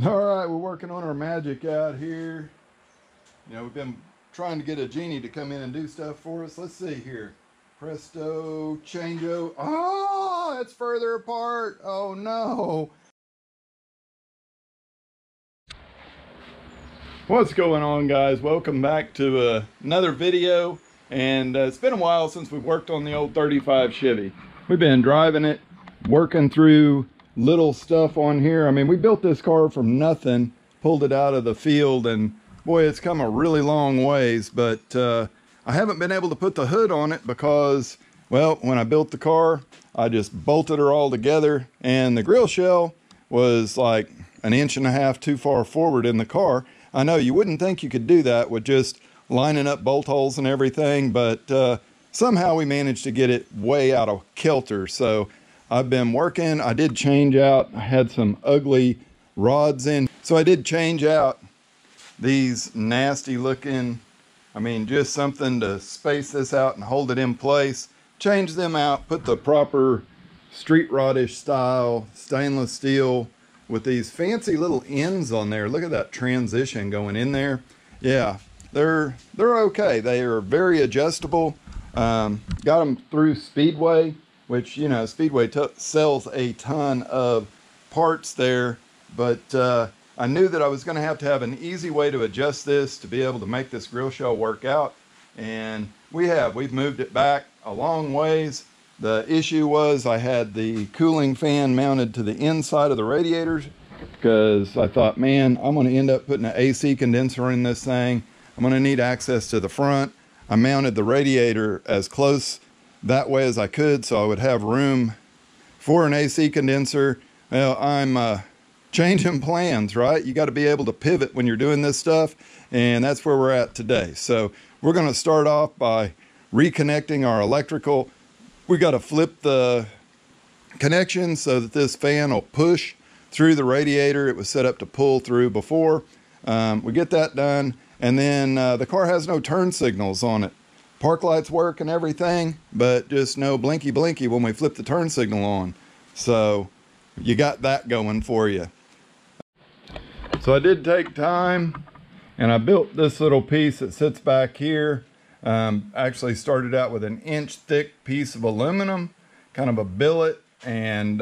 All right, we're working on our magic out here. You know, we've been trying to get a genie to come in and do stuff for us. Let's see here. Presto, changeo. Oh, it's further apart. Oh no. What's going on, guys? Welcome back to another video. And it's been a while since we've worked on the old 35 Chevy. We've been driving it, working through little stuff on here. I mean, we built this car from nothing, pulled it out of the field, and boy, it's come a really long ways. But I haven't been able to put the hood on it because, well, when I built the car, I just bolted her all together, and the grill shell was like 1.5 inches too far forward in the car. I know you wouldn't think you could do that with just lining up bolt holes and everything, but somehow we managed to get it way out of kilter. So I've been working. I did change out, I had some ugly rods in. So I did change out these nasty looking, I mean, just something to space this out and hold it in place. Change them out, put the proper street rodish style stainless steel with these fancy little ends on there. Look at that transition going in there. Yeah, they're okay. They are very adjustable. Got them through Speedway, which, you know, Speedway sells a ton of parts there, but I knew that I was going to have an easy way to adjust this to be able to make this grill shell work out, and we've moved it back a long ways. The issue was I had the cooling fan mounted to the inside of the radiators because I thought, man, I'm going to end up putting an AC condenser in this thing. I'm going to need access to the front. I mounted the radiator as close that way as I could so I would have room for an AC condenser. Well, I'm changing plans, right? You got to be able to pivot when you're doing this stuff, and that's where we're at today. So we're going to start off by reconnecting our electrical. We got to flip the connection so that this fan will push through the radiator. It was set up to pull through before. We get that done, and then the car has no turn signals on it. Park lights work and everything, but just no blinky blinky when we flip the turn signal on. So you got that going for you. So I did take time and I built this little piece that sits back here. Actually started out with 1-inch thick piece of aluminum, kind of a billet, and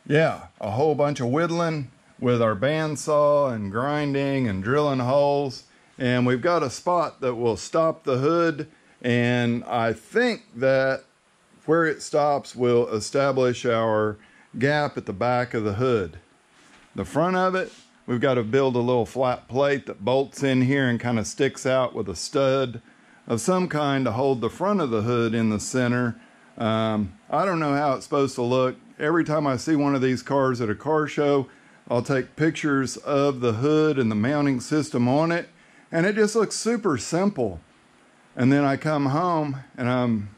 yeah, a whole bunch of whittling with our bandsaw and grinding and drilling holes. And we've got a spot that will stop the hood, and I think that where it stops will establish our gap at the back of the hood. The front of it, we've got to build a little flat plate that bolts in here and kind of sticks out with a stud of some kind to hold the front of the hood in the center. I don't know how it's supposed to look. Every time I see one of these cars at a car show, I'll take pictures of the hood and the mounting system on it, and it just looks super simple. And then I come home and I'm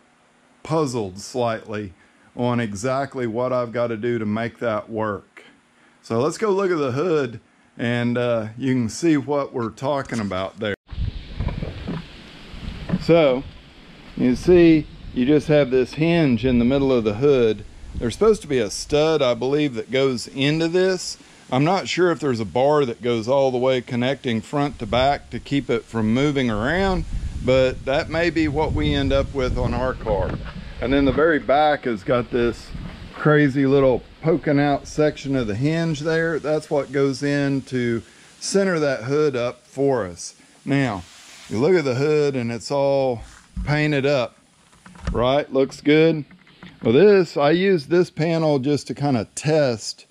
puzzled slightly on exactly what I've got to do to make that work. So let's go look at the hood, and you can see what we're talking about there. So you see, you just have this hinge in the middle of the hood. There's supposed to be a stud, I believe, that goes into this. I'm not sure if there's a bar that goes all the way connecting front to back to keep it from moving around, but that may be what we end up with on our car. And then the very back has got this crazy little poking out section of the hinge there. That's what goes in to center that hood up for us. Now, you look at the hood and it's all painted up, right? Looks good. Well, I use this panel just to kind of test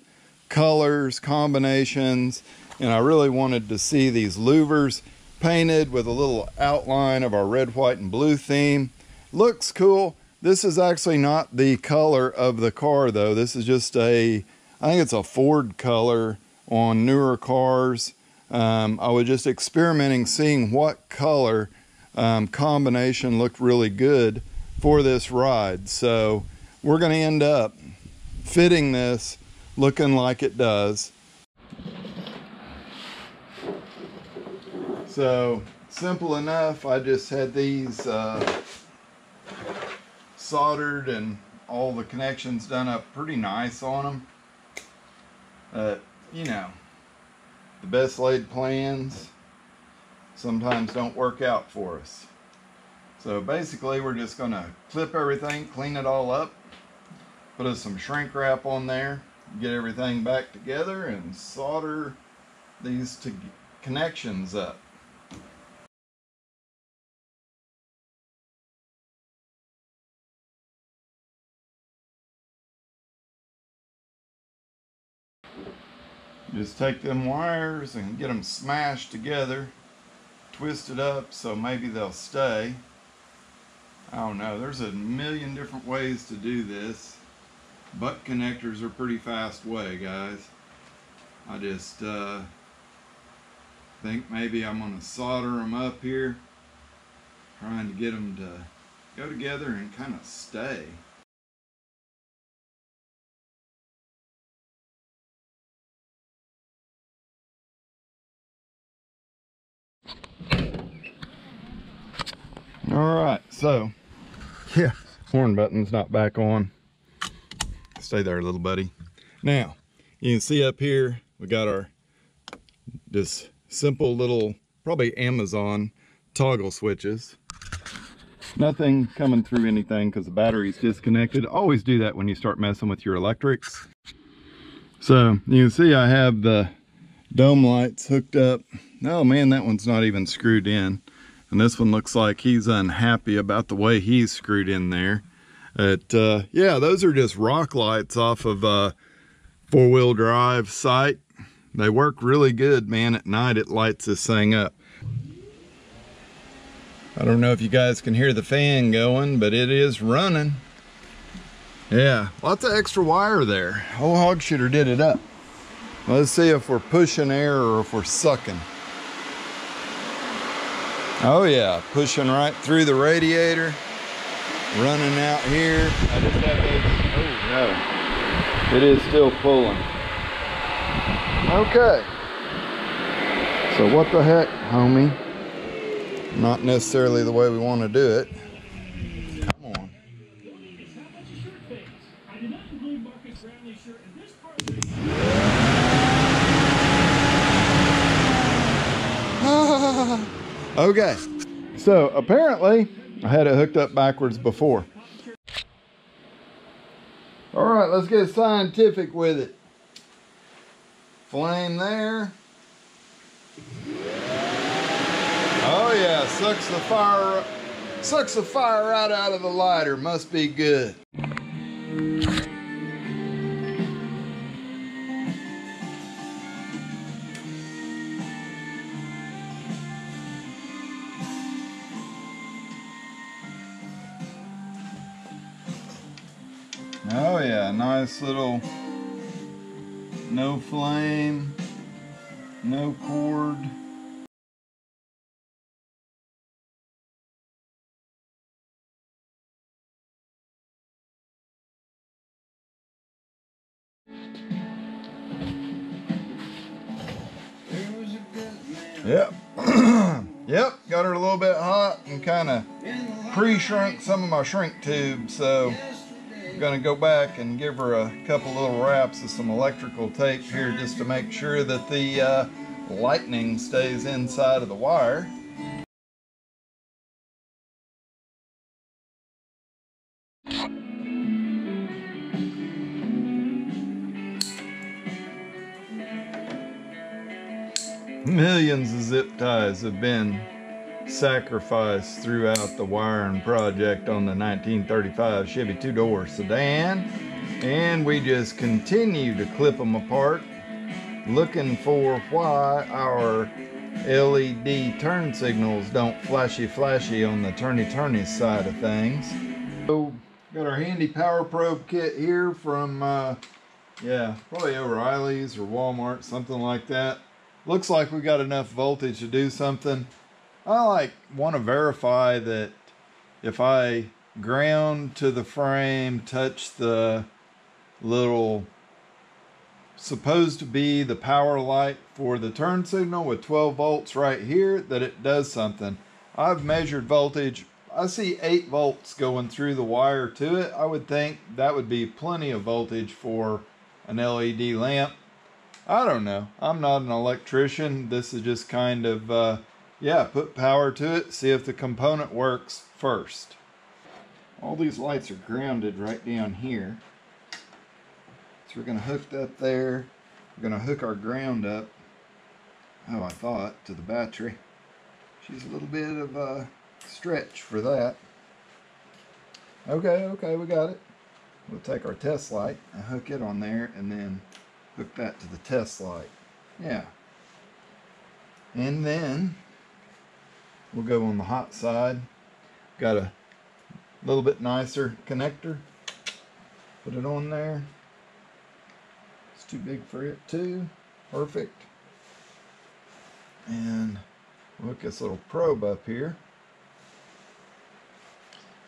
colors, combinations, and I really wanted to see these louvers painted with a little outline of our red, white, and blue theme. Looks cool. This is actually not the color of the car though. This is just I think it's a Ford color on newer cars. I was just experimenting, seeing what color combination looked really good for this ride. So we're going to end up fitting this looking like it does. So simple enough. I just had these soldered and all the connections done up pretty nice on them. You know, the best laid plans sometimes don't work out for us. So basically we're just going to clip everything, clean it all up, put us some shrink wrap on there, get everything back together, and solder these connections up. Just take them wires and get them smashed together, twist it up so maybe they'll stay. I don't know, there's a million different ways to do this. Butt connectors are a pretty fast way, guys. I just think maybe I'm going to solder them up here, trying to get them to go together and kind of stay. Alright, so yeah, horn button's not back on. Stay there, little buddy. Now, you can see up here, we got our just simple little, probably Amazon toggle switches. Nothing coming through anything because the battery's disconnected. Always do that when you start messing with your electrics. So you can see I have the dome lights hooked up. Oh man, that one's not even screwed in. And this one looks like he's unhappy about the way he's screwed in there. Yeah, those are just rock lights off of a four-wheel drive site. They work really good, man. At night it lights this thing up. I don't know if you guys can hear the fan going, but it is running. Yeah, lots of extra wire there. Old Hogshooter did it up. Let's see if we're pushing air or if we're sucking. Oh yeah, pushing right through the radiator, running out here. I just have those, oh no, it is still pulling. Okay, so what the heck, homie? Not necessarily the way we want to do it. Come on. Okay, so apparently I had it hooked up backwards before. All right, let's get scientific with it. Flame there. Oh yeah, sucks the fire right out of the lighter. Must be good. Oh yeah, nice little, no flame, no cord. Yep. Yep, got her a little bit hot and kind of pre-shrunk some of my shrink tubes, so I'm going to go back and give her a couple little wraps of some electrical tape here just to make sure that the lightning stays inside of the wire. Millions of zip ties have been sacrificed throughout the wiring project on the 1935 Chevy two-door sedan, and we just continue to clip them apart, looking for why our LED turn signals don't flashy on the turny side of things. So got our handy power probe kit here from yeah, probably O'Reilly's or Walmart, something like that. Looks like we got enough voltage to do something. I want to verify that if I ground to the frame, touch the little supposed to be the power light for the turn signal with 12 volts right here, that it does something. I've measured voltage. I see 8 volts going through the wire to it. I would think that would be plenty of voltage for an LED lamp. I don't know. I'm not an electrician. This is just kind of, yeah, put power to it, see if the component works first. All these lights are grounded right down here. So we're going to hook that there. We're going to hook our ground up, oh, I thought, to the battery. She's a little bit of a stretch for that. Okay, we got it. We'll take our test light and hook it on there and then hook that to the test light. Yeah. And then we'll go on the hot side. Got a little bit nicer connector. Put it on there. It's too big for it too. Perfect. And we'll hook this little probe up here.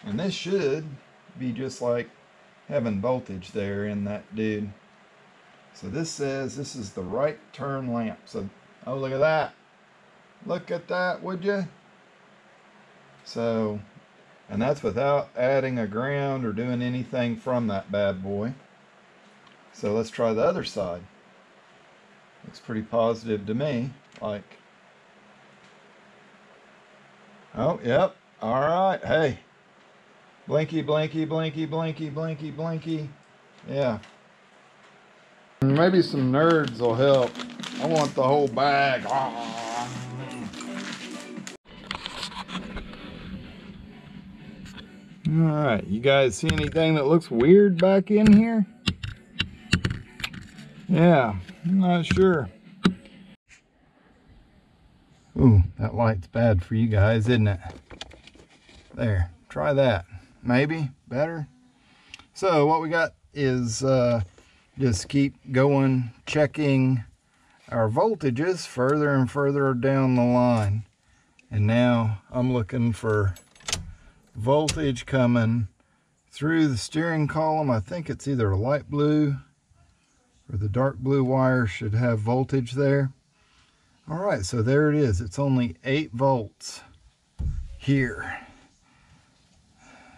And this should be just like having voltage there in that dude. So this says this is the right turn lamp. So, oh, look at that. Look at that, would you? So, and that's without adding a ground or doing anything from that bad boy. So let's try the other side. Looks pretty positive to me. Like, oh, yep. All right. Hey. Blinky, blinky, blinky, blinky, blinky, blinky. Yeah. Maybe some nerds will help. I want the whole bag. Alright, you guys see anything that looks weird back in here? Yeah, I'm not sure. Ooh, that light's bad for you guys, isn't it? There, try that. Maybe better. So what we got is just keep going, checking our voltages further and further down the line. And now I'm looking for voltage coming through the steering column. I think it's either a light blue or the dark blue wire should have voltage there. All right, so there it is. It's only 8 volts here.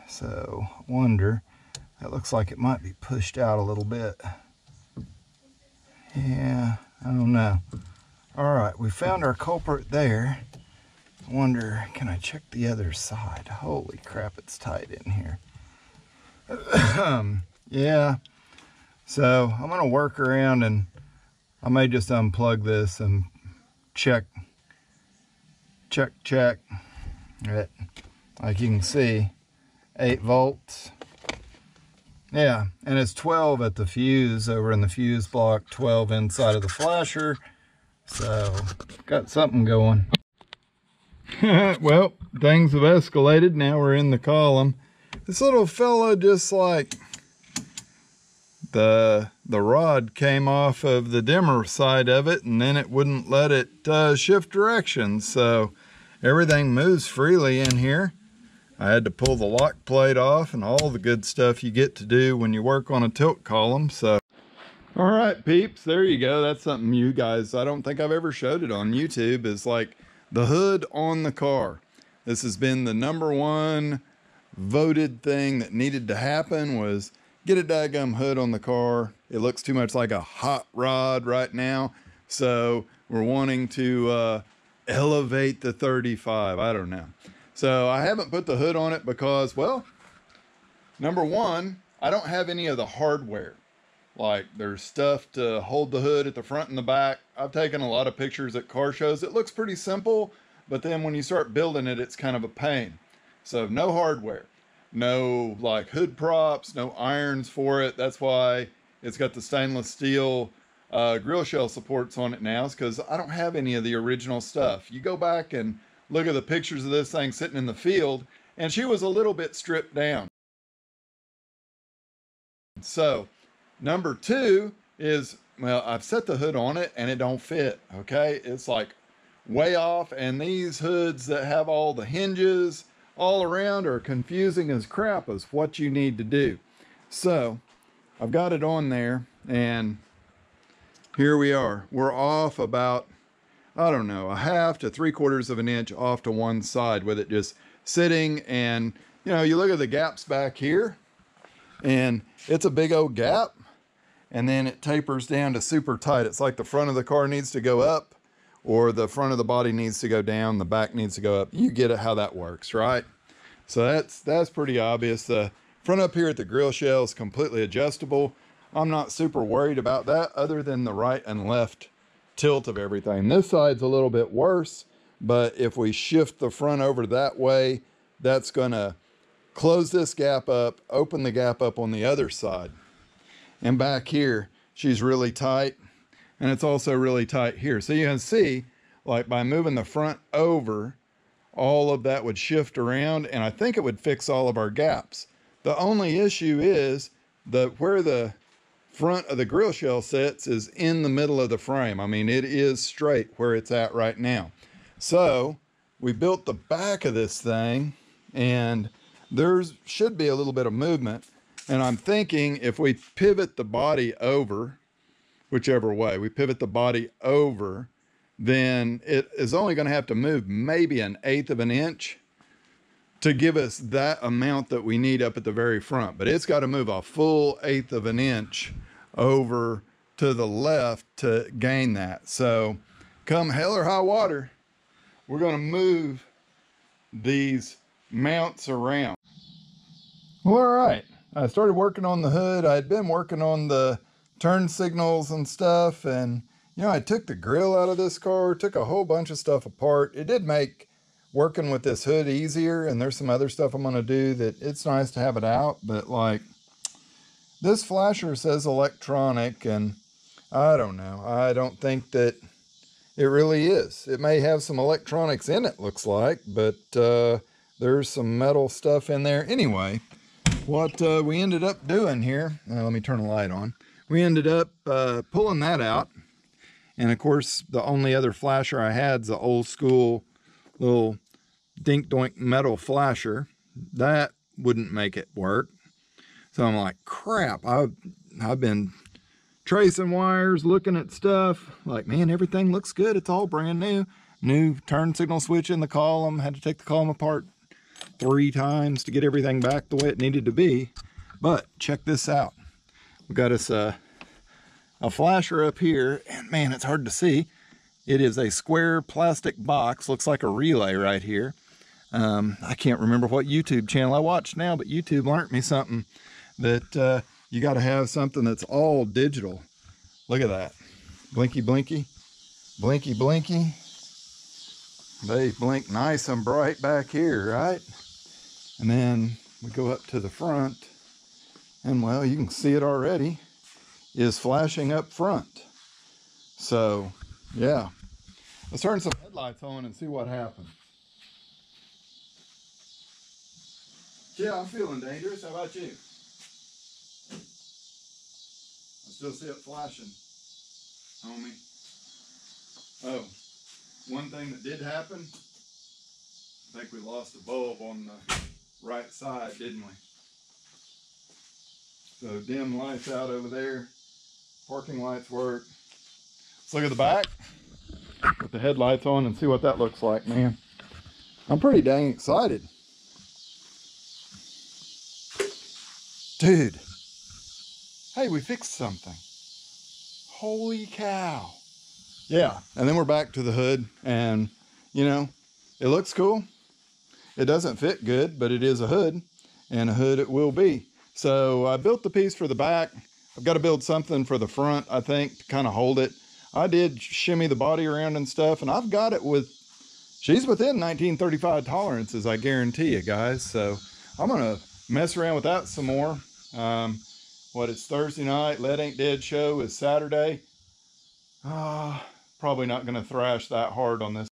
So I wonder, that looks like it might be pushed out a little bit. Yeah, I don't know. All right, we found our culprit there. I wonder, can I check the other side? Holy crap, it's tight in here. Yeah, so I'm gonna work around and I may just unplug this and check it. Like you can see, 8 volts. Yeah, and it's 12 at the fuse over in the fuse block, 12 inside of the flasher. So, got something going. Well, things have escalated. Now we're in the column. This little fella, just like the rod came off of the dimmer side of it, and then it wouldn't let it shift directions. So everything moves freely in here. I had to pull the lock plate off and all the good stuff you get to do when you work on a tilt column. So, all right, peeps, there you go. That's something you guys, I don't think I've ever showed it on YouTube, is like the hood on the car. This has been the #1 voted thing that needed to happen, was get a daggum hood on the car. It looks too much like a hot rod right now. So we're wanting to elevate the 35. I don't know. So I haven't put the hood on it because, well, #1, I don't have any of the hardware. Like, there's stuff to hold the hood at the front and the back. I've taken a lot of pictures at car shows. It looks pretty simple, but then when you start building it, it's kind of a pain. So no hardware, no like hood props, no irons for it. That's why it's got the stainless steel grill shell supports on it now, is because I don't have any of the original stuff. You go back and look at the pictures of this thing sitting in the field, and she was a little bit stripped down. So, #2 is, well, I've set the hood on it and it don't fit, okay? It's like way off, and these hoods that have all the hinges all around are confusing as crap as what you need to do. So, I've got it on there, and here we are. We're off about, I don't know, 1/2 to 3/4 of an inch off to one side with it just sitting. And, you know, you look at the gaps back here, and it's a big old gap. and then it tapers down to super tight. It's like the front of the car needs to go up, or the front of the body needs to go down, the back needs to go up. You get it how that works, right? So that's pretty obvious. The front up here at the grill shell is completely adjustable. I'm not super worried about that other than the right and left tilt of everything. This side's a little bit worse, but if we shift the front over that way, that's gonna close this gap up, open the gap up on the other side. And back here, she's really tight, and it's also really tight here. So you can see, like by moving the front over, all of that would shift around, and I think it would fix all of our gaps. The only issue is where the front of the grill shell sits is in the middle of the frame. I mean, it is straight where it's at right now. So we built the back of this thing, and there should be a little bit of movement. And I'm thinking if we pivot the body over, whichever way, we pivot the body over, then it is only going to have to move maybe 1/8 of an inch to give us that amount that we need up at the very front. But it's got to move a full 1/8 of an inch over to the left to gain that. So come hell or high water, we're going to move these mounts around. Well, all right. I started working on the hood. I had been working on the turn signals and stuff, and you know, I took the grill out of this car, took a whole bunch of stuff apart. It did make working with this hood easier, and there's some other stuff I'm going to do that it's nice to have it out, but like this flasher says electronic, and I don't know. I don't think that it really is. It may have some electronics in it, looks like, but there's some metal stuff in there. Anyway, what we ended up doing here, let me turn the light on. We ended up pulling that out. And of course, the only other flasher I had is the old school little dink doink metal flasher. That wouldn't make it work. So I'm like, crap, I've been tracing wires, looking at stuff, like, man, everything looks good. It's all brand new. New turn signal switch in the column. Had to take the column apart 3 times to get everything back the way it needed to be. But check this out. We got us a flasher up here, and man, it's hard to see. It is a square plastic box, looks like a relay right here. I can't remember what YouTube channel I watched now, but YouTube learned me something that you got to have something that's all digital. Look at that. Blinky, blinky, blinky, blinky. They blink nice and bright back here, right? And then we go up to the front, and well, you can see it already is flashing up front. So yeah, let's turn some headlights on and see what happens. Yeah, I'm feeling dangerous. How about you? I still see it flashing, homie. Oh, one thing that did happen, I think we lost a bulb on the right side, didn't we? So dim lights out over there. Parking lights work. Let's look at the back. Put the headlights on and see what that looks like, man. I'm pretty dang excited. Dude. Hey, we fixed something. Holy cow. Yeah, and then we're back to the hood, and you know, it looks cool. It doesn't fit good, but it is a hood, and a hood it will be. So I built the piece for the back. I've got to build something for the front, I think, to kind of hold it. I did shimmy the body around and stuff, and I've got it with, she's within 1935 tolerances, I guarantee you guys. So I'm going to mess around with that some more. It's Thursday night, Lead Ain't Dead show is Saturday. Probably not going to thrash that hard on this